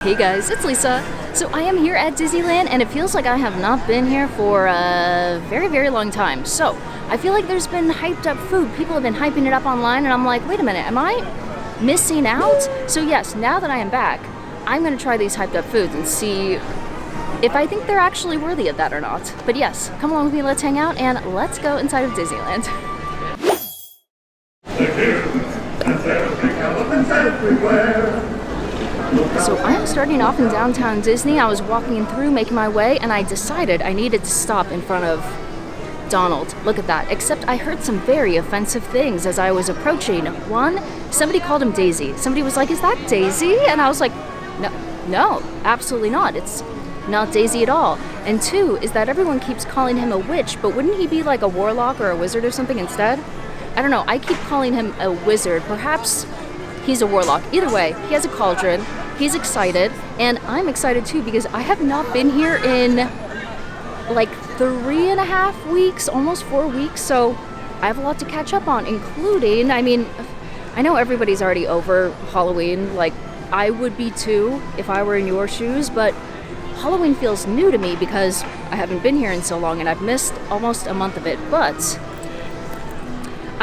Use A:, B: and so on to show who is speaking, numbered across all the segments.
A: Hey guys, it's Lisa. So I am here at Disneyland and it feels like I have not been here for a very long time. So I feel like there's been hyped up food. People have been hyping it up online and I'm like, wait a minute, am I missing out? So yes, now that I am back, I'm gonna try these hyped up foods and see if I think they're actually worthy of that or not. But yes, come along with me, let's hang out and let's go inside of Disneyland. So I am starting off in downtown Disney. I was walking through, making my way, and I decided I needed to stop in front of Donald. Look at that. Except I heard some very offensive things as I was approaching. One, somebody called him Daisy. Somebody was like, "Is that Daisy?" And I was like, no, absolutely not. It's not Daisy at all. And two, is that everyone keeps calling him a witch, but wouldn't he be like a warlock or a wizard or something instead? I don't know. I keep calling him a wizard. Perhaps he's a warlock. Either way, he has a cauldron. He's excited, and I'm excited too because I have not been here in like 3.5 weeks, almost 4 weeks, so I have a lot to catch up on, including, I mean, I know everybody's already over Halloween, like I would be too if I were in your shoes, but Halloween feels new to me because I haven't been here in so long and I've missed almost a month of it, but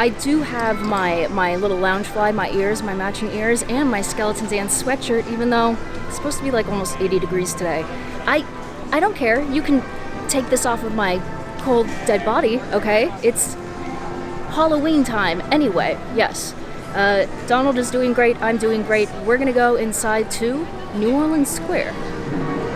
A: I do have my little lounge fly, my ears, my matching ears, and my skeleton dance sweatshirt, even though it's supposed to be like almost 80 degrees today. I don't care. You can take this off of my cold, dead body, okay? It's Halloween time. Anyway, yes. Donald is doing great. I'm doing great. We're gonna go inside to New Orleans Square.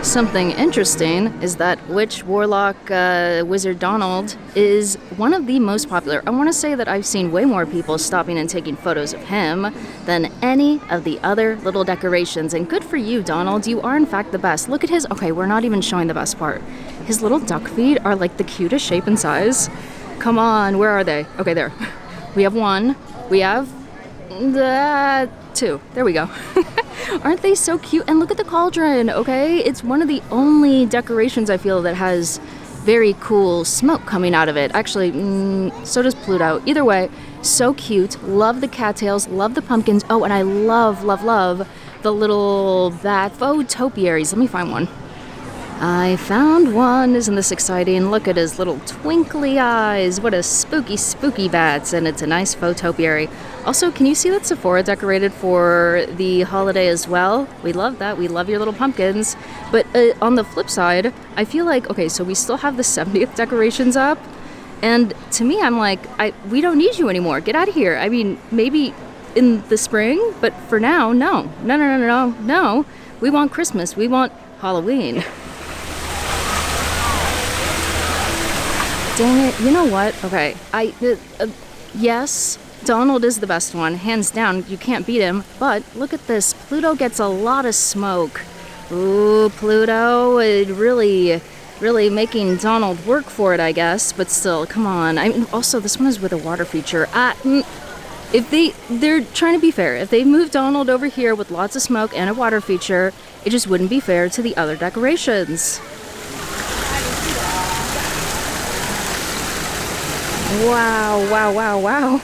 A: Something interesting is that witch, warlock, wizard Donald is one of the most popular. I want to say that I've seen way more people stopping and taking photos of him than any of the other little decorations. And good for you, Donald. You are in fact the best. Look at his, okay, we're not even showing the best part. His little duck feet are like the cutest shape and size. Come on, where are they? Okay, there. We have one. We have two. There we go. Aren't they so cute? And look at the cauldron, okay? It's one of the only decorations I feel that has very cool smoke coming out of it. Actually, so does Pluto. Either way, so cute. Love the cattails, love the pumpkins. Oh, and I love the little bat faux topiaries. Let me find one. I found one. Isn't this exciting? Look at his little twinkly eyes. What a spooky bat. And it's a nice faux topiary. Also, can you see that Sephora decorated for the holiday as well? We love that. We love your little pumpkins. But on the flip side, I feel like, okay, so we still have the 70th decorations up. And to me, I'm like, we don't need you anymore. Get out of here. I mean, maybe in the spring, but for now, no. No. We want Christmas. We want Halloween. Dang it, you know what? Okay, yes, Donald is the best one, hands down, you can't beat him, but look at this, Pluto gets a lot of smoke. Ooh, Pluto, really making Donald work for it, I guess, but still, come on. I mean, also, this one is with a water feature. If they're trying to be fair, if they move Donald over here with lots of smoke and a water feature, it just wouldn't be fair to the other decorations. Wow.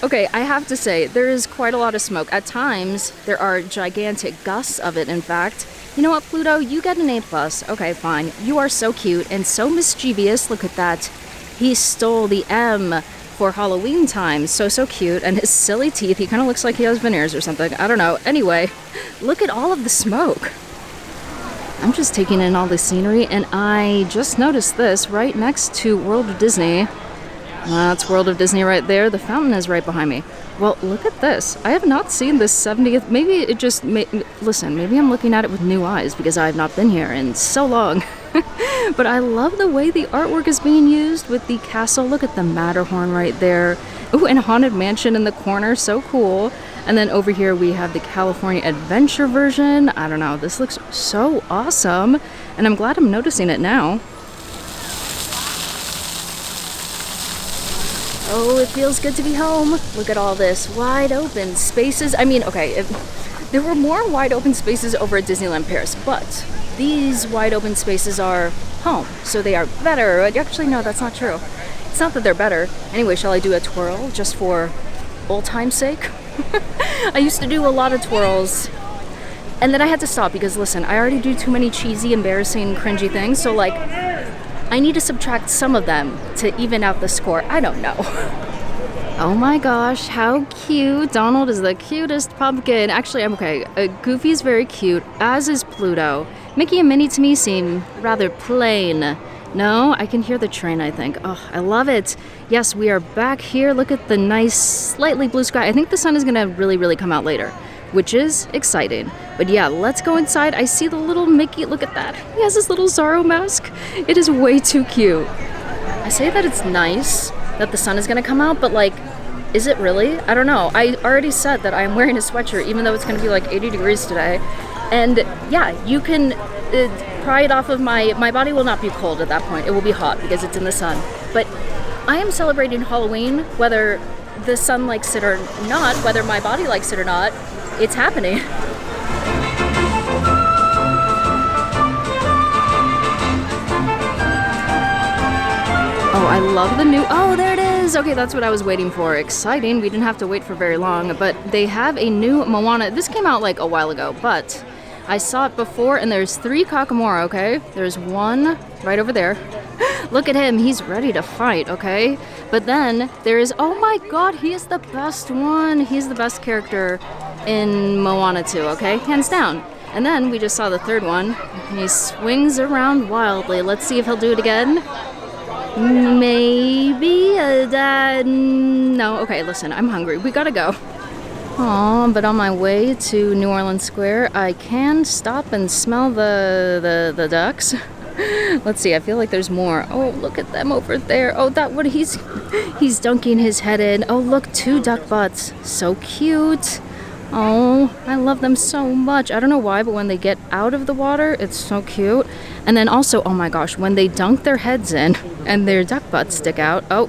A: Okay, I have to say, there is quite a lot of smoke. At times, there are gigantic gusts of it, in fact. You know what, Pluto? You get an A+. Okay, fine. You are so cute and so mischievous. Look at that. He stole the M for Halloween time. So cute. And his silly teeth, he kind of looks like he has veneers or something. I don't know. Anyway, look at all of the smoke. I'm just taking in all the scenery, and I just noticed this right next to World of Disney. That's World of Disney right there. The fountain is right behind me. Well, look at this. I have not seen this 70th. Maybe it just... Listen, maybe I'm looking at it with new eyes because I have not been here in so long. But I love the way the artwork is being used with the castle. Look at the Matterhorn right there. Ooh, and Haunted Mansion in the corner. So cool. And then over here we have the California Adventure version. I don't know. This looks so awesome. And I'm glad I'm noticing it now. Oh, it feels good to be home. Look at all this wide open spaces. I mean, okay, there were more wide open spaces over at Disneyland Paris, but these wide open spaces are home, so they are better. Actually, no, that's not true. It's not that they're better. Anyway, shall I do a twirl just for old time's sake? I used to do a lot of twirls And then I had to stop because, listen, I already do too many cheesy, embarrassing, cringy things. So, like, I need to subtract some of them to even out the score. I don't know. Oh my gosh, how cute. Donald is the cutest pumpkin. Actually, I'm okay. Goofy's very cute, as is Pluto. Mickey and Minnie to me seem rather plain. No, I can hear the train, I think. Oh, I love it. Yes, we are back here. Look at the nice, slightly blue sky. I think the sun is going to really come out later, which is exciting. But yeah, let's go inside. I see the little Mickey. Look at that. He has this little Zorro mask. It is way too cute. I say that it's nice that the sun is going to come out, but like, is it really? I don't know. I already said that I am wearing a sweatshirt, even though it's going to be like 80 degrees today. And yeah, you can pry it off of my body will not be cold at that point. It will be hot because it's in the sun. But I am celebrating Halloween, whether the sun likes it or not, whether my body likes it or not, it's happening. Oh, I love the new, oh, there it is. Okay, that's what I was waiting for. Exciting. We didn't have to wait for very long, but they have a new Moana. This came out like a while ago, but I saw it before, and there's 3 Kakamora, okay? There's one right over there. Look at him. He's ready to fight, okay? But then there is, oh my god, he is the best one. He's the best character in Moana 2, okay? Hands down. And then we just saw the 3rd one. He swings around wildly. Let's see if he'll do it again. Maybe. No. Okay, listen, I'm hungry. We gotta go. Aw, but on my way to New Orleans Square, I can stop and smell the ducks. Let's see, I feel like there's more. Oh, look at them over there. Oh, that one, he's dunking his head in. Oh, look, 2 duck butts. So cute. Oh, I love them so much. I don't know why, but when they get out of the water, it's so cute. And then also, oh my gosh, when they dunk their heads in and their duck butts stick out. Oh,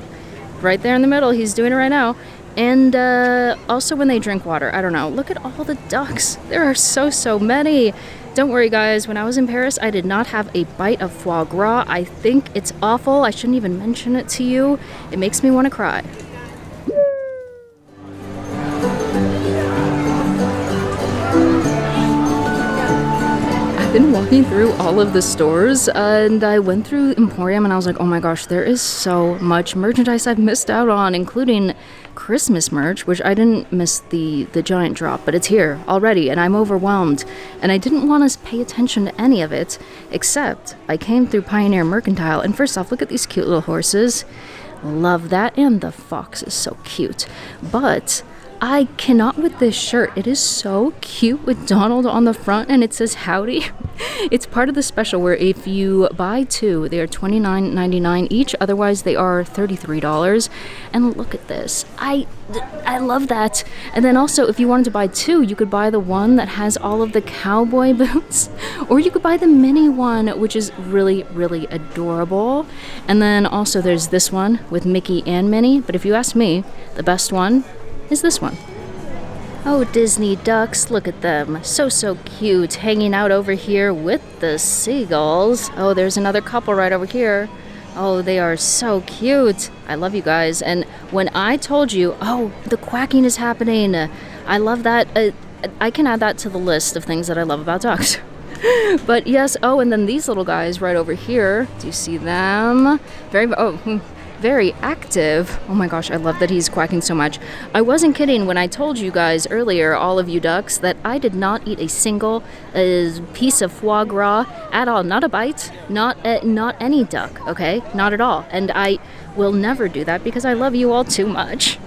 A: right there in the middle. He's doing it right now. And also when they drink water. I don't know. Look at all the ducks. There are so many. Don't worry, guys. When I was in Paris, I did not have a bite of foie gras. I think it's awful. I shouldn't even mention it to you. It makes me want to cry. I've been walking through all of the stores, and I went through Emporium, and I was like, oh my gosh, there is so much merchandise I've missed out on, including Christmas merch, which I didn't miss the giant drop, but it's here already, and I'm overwhelmed. And I didn't want to pay attention to any of it, except I came through Pioneer Mercantile, and first off, look at these cute little horses. Love that, and the fox is so cute. But I cannot with this shirt. It is so cute with Donald on the front, and it says howdy. It's part of the special where if you buy 2, they are $29.99 each. Otherwise, they are $33. And look at this. I love that. And then also, if you wanted to buy 2, you could buy the one that has all of the cowboy boots, or you could buy the mini one, which is really adorable. And then also, there's this one with Mickey and Minnie. But if you ask me, the best one is this one. Oh, Disney ducks, look at them. So cute, hanging out over here with the seagulls. Oh, there's another couple right over here. Oh, they are so cute. I love you guys. And when I told you, oh, the quacking is happening, I love that. I can add that to the list of things that I love about ducks. But yes, oh, and then these little guys right over here. Do you see them? Very active. Oh my gosh, I love that he's quacking so much. I wasn't kidding when I told you guys earlier, all of you ducks, that I did not eat a single piece of foie gras at all. Not a bite, not any duck, okay? Not at all. And I will never do that because I love you all too much.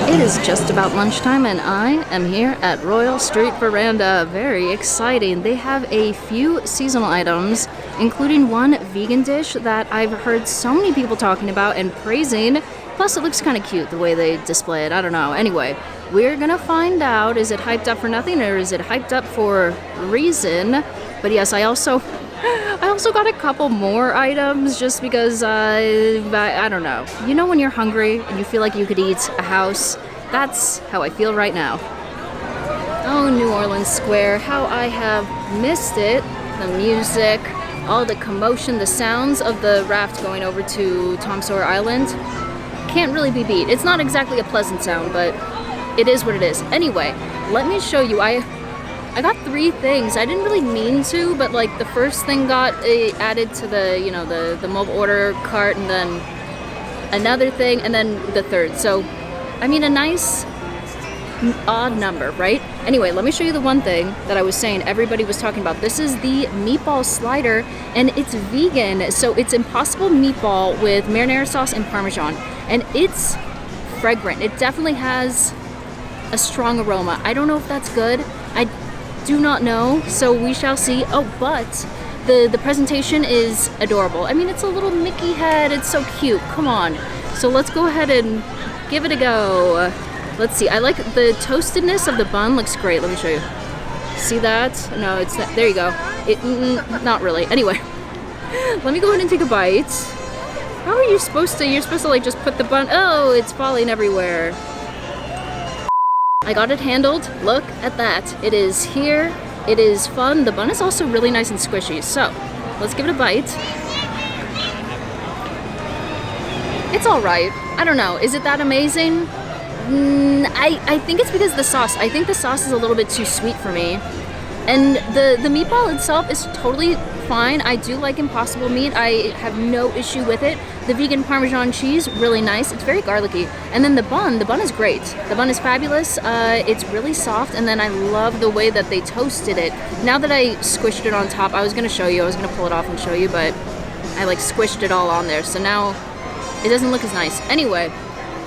A: It is just about lunchtime, and I am here at Royal Street Veranda. Very exciting. They have a few seasonal items, including one vegan dish that I've heard so many people talking about and praising. Plus, it looks kind of cute the way they display it. I don't know. Anyway, we're gonna find out. Is it hyped up for nothing, or is it hyped up for reason? But yes, I also got a couple more items just because I don't know. You know when you're hungry and you feel like you could eat a house? That's how I feel right now. Oh, New Orleans Square, how I have missed it. The music, all the commotion, the sounds of the raft going over to Tom Sawyer Island can't really be beat. It's not exactly a pleasant sound, but it is what it is. Anyway, let me show you. I got 3 things. I didn't really mean to, but like the first thing got added to the, you know, the mobile order cart, and then another thing, and then the third. So, I mean, a nice odd number, right? Anyway, let me show you the one thing that I was saying everybody was talking about. This is the meatball slider, and it's vegan. So it's Impossible meatball with marinara sauce and Parmesan, and it's fragrant. It definitely has a strong aroma. I don't know if that's good. I do not know, so we shall see. Oh, but the presentation is adorable. I mean, it's a little Mickey head. It's so cute. Come on. So let's go ahead and give it a go. Let's see. I like the toastedness of the bun. Looks great. Let me show you. See that? No, it's not. There you go. Not really. Anyway, let me go ahead and take a bite. How are you supposed to? You're supposed to like just put the bun. Oh, it's falling everywhere. I got it handled. Look at that. It is here. It is fun. The bun is also really nice and squishy. So let's give it a bite. It's all right. I don't know. Is it that amazing? I think it's because the sauce. I think the sauce is a little bit too sweet for me. And the meatball itself is totally fine. I do like Impossible meat. I have no issue with it. The vegan Parmesan cheese, really nice. It's very garlicky. And then the bun is great. The bun is fabulous. It's really soft, and then I love the way that they toasted it. Now that I squished it on top, I was gonna show you. I was gonna pull it off and show you, but I like squished it all on there. So now it doesn't look as nice. Anyway,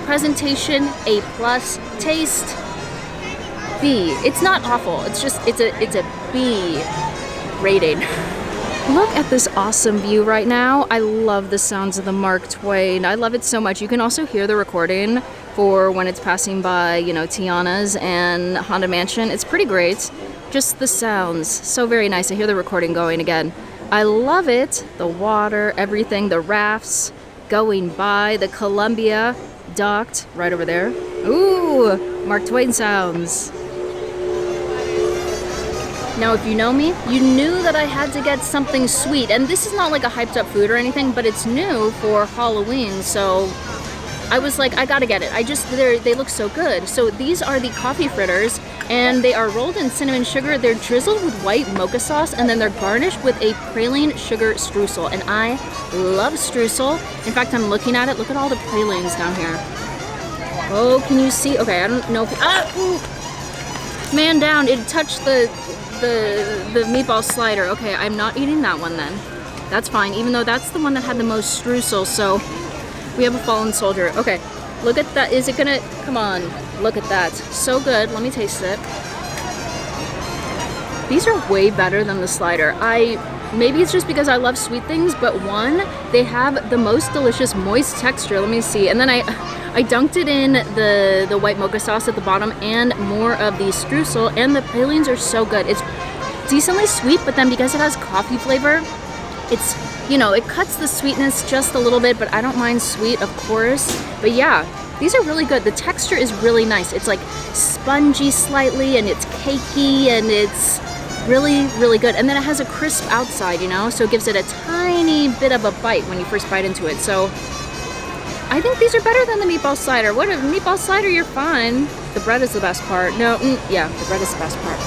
A: presentation, A+, taste, B. It's not awful. It's just, it's a B rating. Look at this awesome view right now. I love the sounds of the Mark Twain. I love it so much. You can also hear the recording for when it's passing by, you know, Tiana's and Honda Mansion. It's pretty great. Just the sounds. So very nice. I hear the recording going again. I love it. The water, everything, the rafts going by, the Columbia docked right over there. Ooh, Mark Twain sounds. Now, if you know me, you knew that I had to get something sweet. And this is not like a hyped up food or anything, but it's new for Halloween. So I was like, I gotta get it. They look so good. So these are the coffee fritters, and they are rolled in cinnamon sugar. They're drizzled with white mocha sauce, and then they're garnished with a praline sugar streusel. And I love streusel. In fact, I'm looking at it. Look at all the pralines down here. Oh, can you see? Okay, I don't know if, man down, it touched the meatball slider. Okay, I'm not eating that one then. That's fine, even though that's the one that had the most streusel, so we have a fallen soldier. Okay, look at that. Is it gonna, come on, look at that. So good, let me taste it. These are way better than the slider. Maybe it's just because I love sweet things, but one, they have the most delicious moist texture. Let me see, and then I dunked it in the white mocha sauce at the bottom and more of the streusel, and the pralines are so good. It's decently sweet, but then because it has coffee flavor, it's, you know, it cuts the sweetness just a little bit, but I don't mind sweet, of course. But yeah, these are really good. The texture is really nice. It's like spongy slightly, and it's cakey, and it's really, really good. And then it has a crisp outside, you know, so it gives it a tiny bit of a bite when you first bite into it. So I think these are better than the meatball slider. What a meatball slider, you're fine. The bread is the best part. No, yeah, the bread is the best part.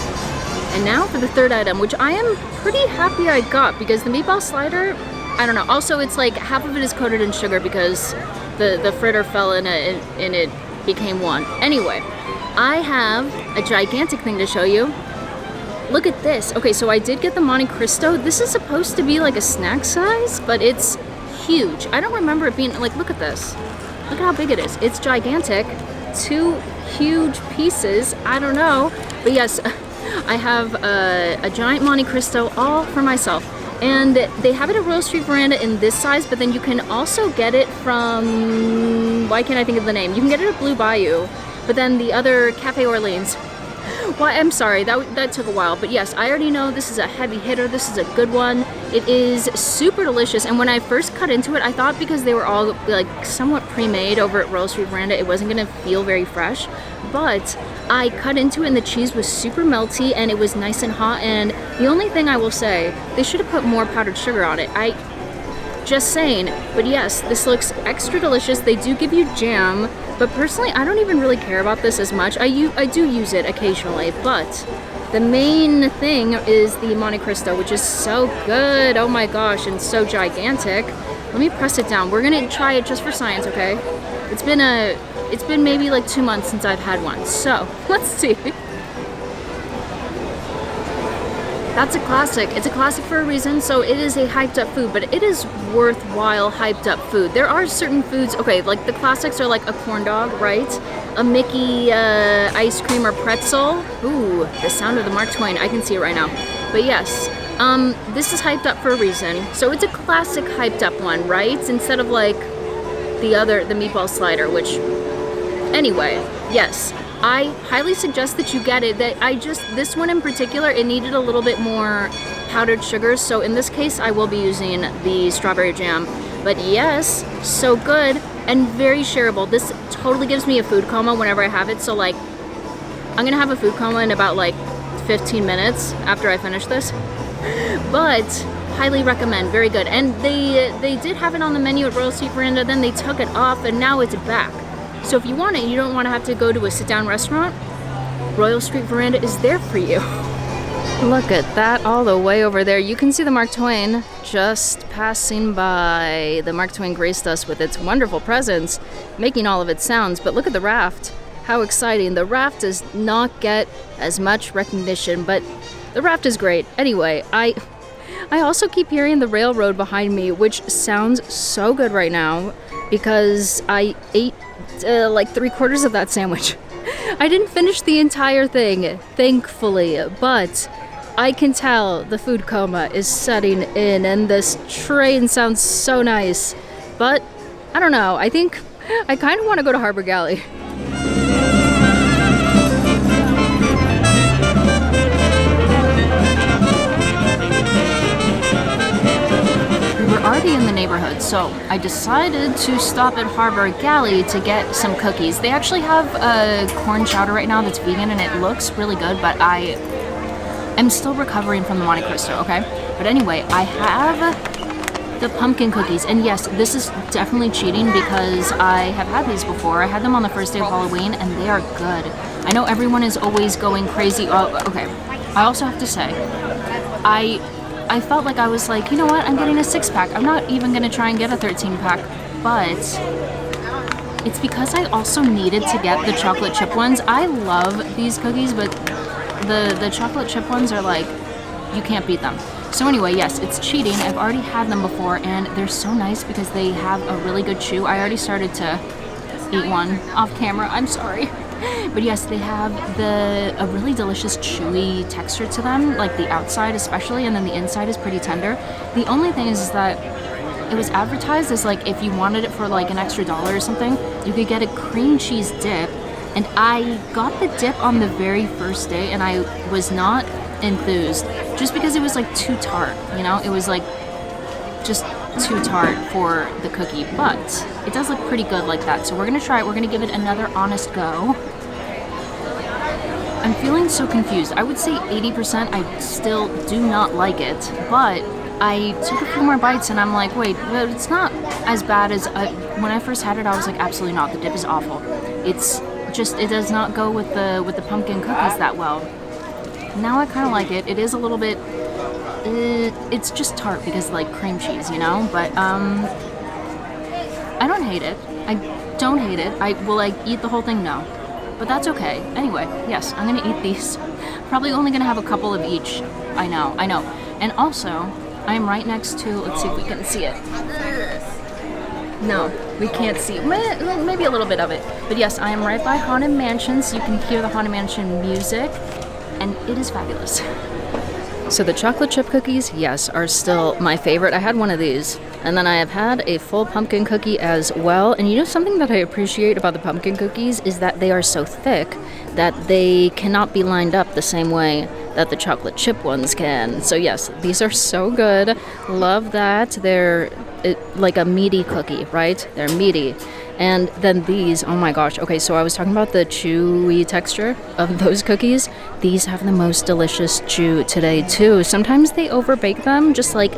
A: And now for the third item, which I am pretty happy I got, because the meatball slider, I don't know. Also, it's like half of it is coated in sugar because the fritter fell in it and it became one. Anyway, I have a gigantic thing to show you. Look at this. Okay, so I did get the Monte Cristo. This is supposed to be like a snack size, but it's huge. I don't remember it being, like, look at this. Look at how big it is. It's gigantic. 2 huge pieces. I don't know. But yes, I have a giant Monte Cristo all for myself. And they have it at Royal Street Veranda in this size, but then you can also get it from, why can't I think of the name? You can get it at Blue Bayou, but then the other Cafe Orleans. Well, I'm sorry, that took a while, but yes, I already know this is a heavy hitter. This is a good one. It is super delicious, and when I first cut into it, I thought because they were all like somewhat pre-made over at Royal Street Veranda, it wasn't gonna feel very fresh, but I cut into it and the cheese was super melty and it was nice and hot. And the only thing I will say, they should have put more powdered sugar on it. Just saying. But yes, this looks extra delicious. They do give you jam, but personally, I don't even really care about this as much. I do use it occasionally, but the main thing is the Monte Cristo, which is so good. Oh my gosh, and so gigantic. Let me press it down. We're gonna try it just for science, okay? It's been maybe like 2 months since I've had one, so let's see. That's a classic. It's a classic for a reason, so it is a hyped up food, but it is worthwhile hyped up food. There are certain foods, okay, like the classics are like a corn dog, right? A Mickey ice cream or pretzel. Ooh, the sound of the Mark Twain. I can see it right now. But yes, this is hyped up for a reason. So it's a classic hyped up one, right? Instead of like the meatball slider, which, anyway, yes. I highly suggest that you get it. This one in particular, it needed a little bit more powdered sugar. So in this case, I will be using the strawberry jam. But yes, so good and very shareable. This totally gives me a food coma whenever I have it. So like, I'm gonna have a food coma in about like 15 minutes after I finish this. But highly recommend, very good. And they did have it on the menu at Royal Street Veranda, then they took it off and now it's back. So if you want it, you don't want to have to go to a sit-down restaurant, Royal Street Veranda is there for you. Look at that all the way over there. You can see the Mark Twain just passing by. The Mark Twain graced us with its wonderful presence, making all of its sounds. But look at the raft. How exciting. The raft does not get as much recognition, but the raft is great. Anyway, I also keep hearing the railroad behind me, which sounds so good right now because I ate like 3/4 of that sandwich. I didn't finish the entire thing, thankfully, but I can tell the food coma is setting in and this train sounds so nice. But I don't know, I think I kind of want to go to Harbour Galley. Already in the neighborhood, so I decided to stop at Harbour Galley to get some cookies. They actually have a corn chowder right now that's vegan and it looks really good, but I am still recovering from the Monte Cristo, okay? But anyway, I have the pumpkin cookies, and yes, this is definitely cheating because I have had these before. I had them on the first day of Halloween and they are good. I know everyone is always going crazy. Oh, okay. I also have to say, I felt like I was like, you know what, I'm getting a 6-pack. I'm not even gonna try and get a 13-pack, but it's because I also needed to get the chocolate chip ones. I love these cookies, but the chocolate chip ones are like, you can't beat them. So anyway, yes, it's cheating. I've already had them before, and they're so nice because they have a really good chew. I already started to eat one off camera, I'm sorry. But yes, they have a really delicious chewy texture to them, like the outside especially, and then the inside is pretty tender. The only thing is that it was advertised as like if you wanted it for like an extra $1 or something, you could get a cream cheese dip. And I got the dip on the very first day and I was not enthused just because it was like too tart, you know? It was like just too tart for the cookie, but it does look pretty good like that. So we're gonna try it. We're gonna give it another honest go. I'm feeling so confused. I would say 80% I still do not like it, but I took a few more bites and I'm like, wait, but it's not as bad as when I first had it. I was like, absolutely not. The dip is awful. It's just, it does not go with the pumpkin cookies that well. Now I kind of like it. It is a little bit, it's just tart because like cream cheese, you know, but I don't hate it. I don't hate it. Will I eat the whole thing? No. But that's okay. Anyway, yes, I'm gonna eat these. Probably only gonna have a couple of each. I know. And also, I am right next to, let's see if we can see it. No, we can't see. Maybe a little bit of it. But yes, I am right by Haunted Mansion, so you can hear the Haunted Mansion music, and it is fabulous. So the chocolate chip cookies, yes, are still my favorite. I had one of these, and then I have had a full pumpkin cookie as well. And you know something that I appreciate about the pumpkin cookies is that they are so thick that they cannot be lined up the same way that the chocolate chip ones can. So yes, these are so good. Love that. They're like a meaty cookie, right? They're meaty. And then these, oh my gosh. Okay, so I was talking about the chewy texture of those cookies. These have the most delicious chew today too. Sometimes they overbake them, just like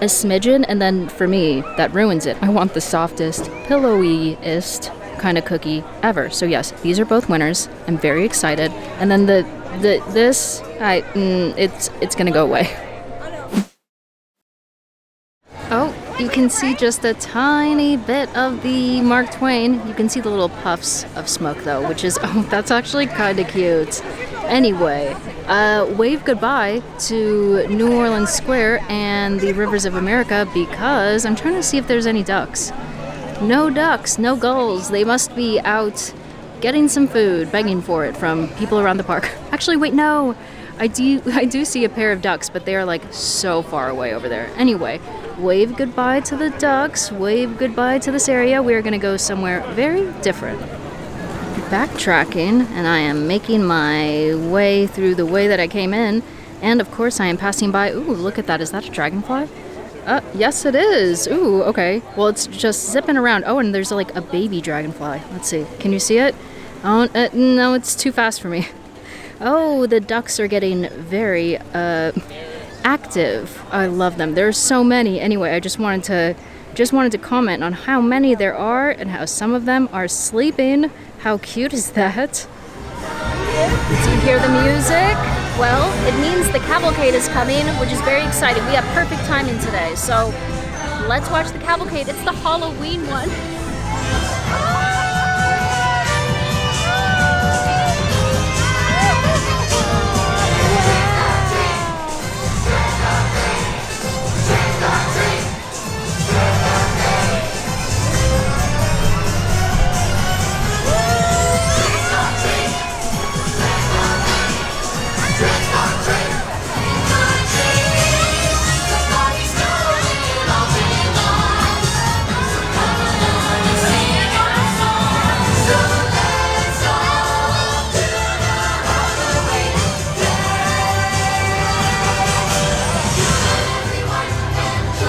A: a smidgen, and then for me, that ruins it. I want the softest, pillowiest kind of cookie ever. So yes, these are both winners. I'm very excited. And then it's gonna go away. Oh, you can see just a tiny bit of the Mark Twain. You can see the little puffs of smoke though, which is, oh, that's actually kind of cute. Anyway, wave goodbye to New Orleans Square and the Rivers of America because I'm trying to see if there's any ducks. No ducks, no gulls. They must be out getting some food, begging for it from people around the park. Actually, wait, no. I do see a pair of ducks, but they are like so far away over there. Anyway, wave goodbye to the ducks, wave goodbye to this area. We are going to go somewhere very different. Backtracking, and I am making my way through the way that I came in. And of course, I am passing by. Ooh, look at that. Is that a dragonfly? Yes, it is. Ooh, okay. Well, it's just zipping around. Oh, and there's like a baby dragonfly. Let's see. Can you see it? Oh, no, it's too fast for me. Oh, the ducks are getting very active. I love them. There's so many. Anyway, I just wanted to comment on how many there are and how some of them are sleeping. How cute is that? Do you hear the music? Well, it means the cavalcade is coming, which is very exciting. We have perfect timing today, so let's watch the cavalcade. It's the Halloween one.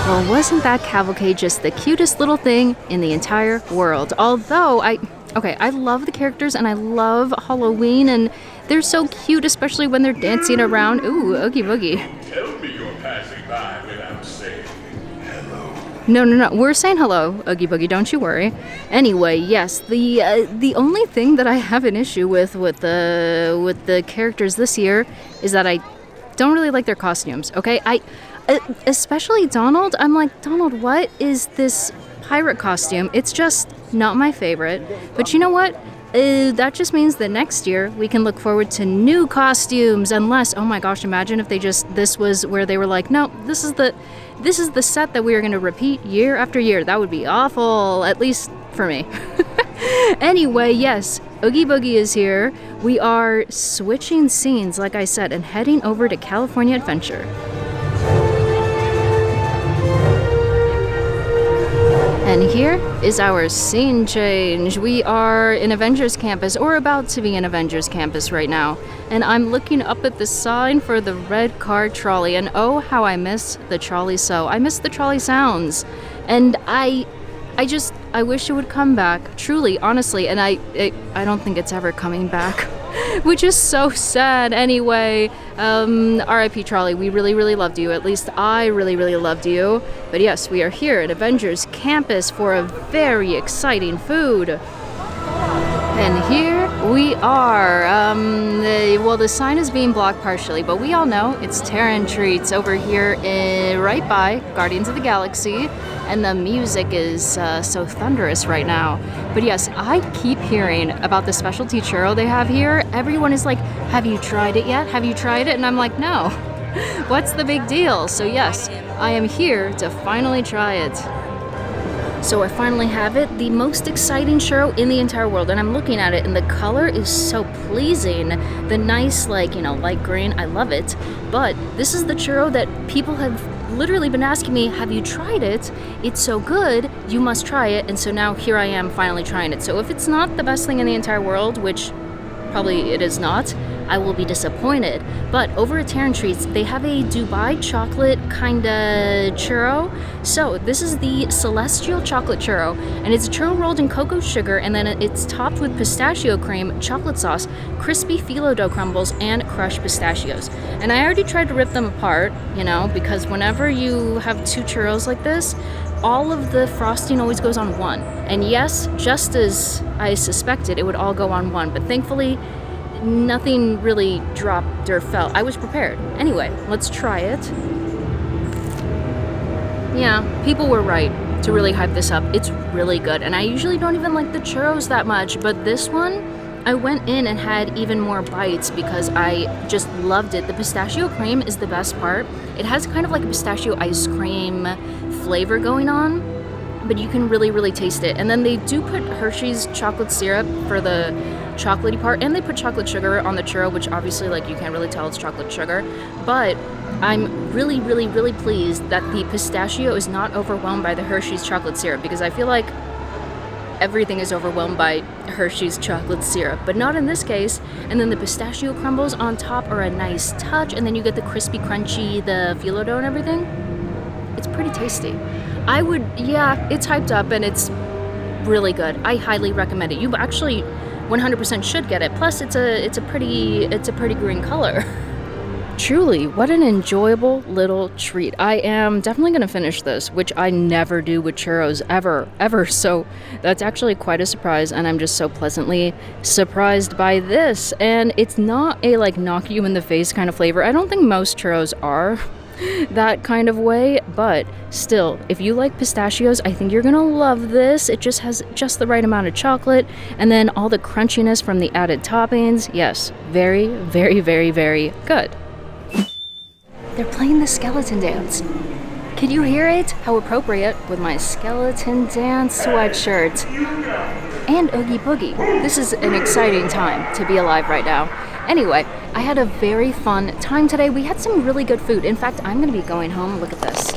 A: Well, wasn't that cavalcade just the cutest little thing in the entire world? Although, I love the characters and I love Halloween and they're so cute, especially when they're dancing around. Ooh, Oogie Boogie.
B: Tell me you're passing by without saying hello.
A: No. We're saying hello, Oogie Boogie. Don't you worry. Anyway, yes, the only thing that I have an issue with the characters this year is that I don't really like their costumes. Okay, especially Donald. I'm like, Donald, what is this pirate costume? It's just not my favorite. But you know what? That just means that next year we can look forward to new costumes. Unless, oh my gosh, imagine if this was where they were like, no, this is the set that we are going to repeat year after year. That would be awful, at least for me. Anyway, yes, Oogie Boogie is here. We are switching scenes, like I said, and heading over to California Adventure. And here is our scene change. We are in Avengers Campus, or about to be in Avengers Campus right now. And I'm looking up at the sign for the red car trolley, and oh, how I miss the trolley so. I miss the trolley sounds. And I wish it would come back, truly, honestly, and I don't think it's ever coming back. Which is so sad. Anyway, R.I.P. Trolley, we really, really loved you. At least I really, really loved you. But yes, we are here at Avengers Campus for a very exciting food. And here we are. The sign is being blocked partially, but we all know it's Terran treats over here right by Guardians of the Galaxy. And the music is so thunderous right now. But yes, I keep hearing about the specialty churro they have here. Everyone is like, have you tried it yet? Have you tried it? And I'm like, no. What's the big deal? So yes, I am here to finally try it. So I finally have it, the most exciting churro in the entire world. And I'm looking at it and the color is so pleasing. The nice, light green, I love it. But this is the churro that people have literally been asking me, have you tried it? It's so good, you must try it. And so now here I am finally trying it. So if it's not the best thing in the entire world, which probably it is not, I will be disappointed. But over at Terran Treats, they have a Dubai chocolate kinda churro. So this is the Celestial Chocolate Churro, and it's a churro rolled in cocoa sugar, and then it's topped with pistachio cream, chocolate sauce, crispy phyllo dough crumbles, and crushed pistachios. And I already tried to rip them apart, you know, because whenever you have two churros like this, all of the frosting always goes on one. And yes, just as I suspected, it would all go on one, but thankfully nothing really dropped or fell. I was prepared. Anyway, let's try it. Yeah, people were right to really hype this up. It's really good, and I usually don't even like the churros that much, but this one, I went in and had even more bites because I just loved it. The pistachio cream is the best part. It has kind of like a pistachio ice cream flavor going on, but you can really taste it. And then they do put Hershey's chocolate syrup for the chocolatey part, and they put chocolate sugar on the churro, which obviously, like, you can't really tell it's chocolate sugar. But I'm really pleased that the pistachio is not overwhelmed by the Hershey's chocolate syrup, because I feel like everything is overwhelmed by Hershey's chocolate syrup, but not in this case. And then the pistachio crumbles on top are a nice touch, and then you get the crispy, crunchy, the phyllo dough and everything. It's pretty tasty. Yeah, it's hyped up and it's really good. I highly recommend it. You actually 100% should get it. Plus, it's a pretty green color. Truly, what an enjoyable little treat. I am definitely going to finish this, which I never do with churros ever. So that's actually quite a surprise, and I'm just so pleasantly surprised by this. And it's not a like knock you in the face kind of flavor. I don't think most churros are that kind of way, but still, if you like pistachios, I think you're gonna love this. It just has just the right amount of chocolate, and then all the crunchiness from the added toppings. Yes, very good. They're playing the skeleton dance. Can you hear it? How appropriate with my skeleton dance sweatshirt. And Oogie Boogie. This is an exciting time to be alive right now. Anyway, I had a very fun time today. We had some really good food. In fact, I'm gonna be going home, look at this,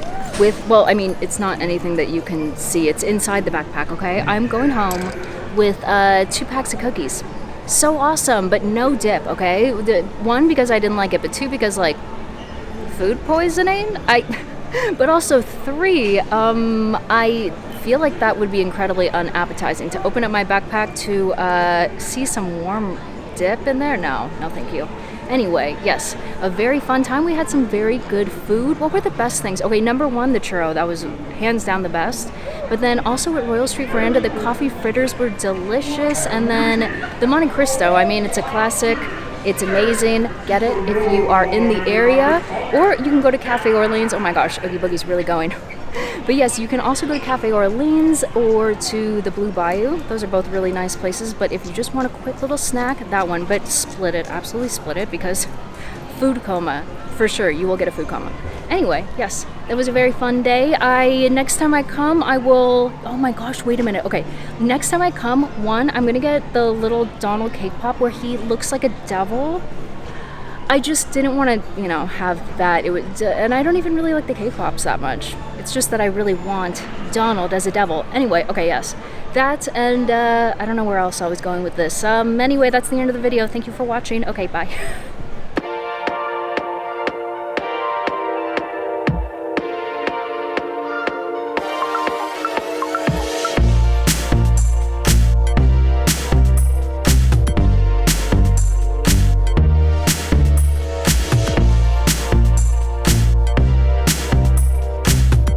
A: well, I mean, it's not anything that you can see. It's inside the backpack, okay? I'm going home with 2 packs of cookies. So awesome, but no dip, okay? One, because I didn't like it, but 2, because, like, food poisoning? But also 3, I feel like that would be incredibly unappetizing. To open up my backpack to see some warm dip in there? No, thank you. Anyway, yes, a very fun time. We had some very good food. What were the best things? Okay, number 1, the churro. That was hands down the best. But then also at Royal Street Veranda, the coffee fritters were delicious. And then the Monte Cristo, I mean, it's a classic. It's amazing. Get it if you are in the area. Or you can go to Cafe Orleans. Oh my gosh, Oogie Boogie's really going. But yes, you can also go to Cafe Orleans or to the Blue Bayou. Those are both really nice places. But if you just want a quick little snack, that one. But split it, absolutely split it, because food coma. For sure, you will get a food coma. Anyway, yes, it was a very fun day. Next time I come, I will... Oh my gosh, wait a minute. Okay, next time I come, I'm gonna get the little Donald cake pop where he looks like a devil. I just didn't want to, have that. And I don't even really like the cake pops that much. It's just that I really want Donald as a devil. Anyway, okay, yes. That, and I don't know where else I was going with this. Anyway, that's the end of the video. Thank you for watching. Okay, bye.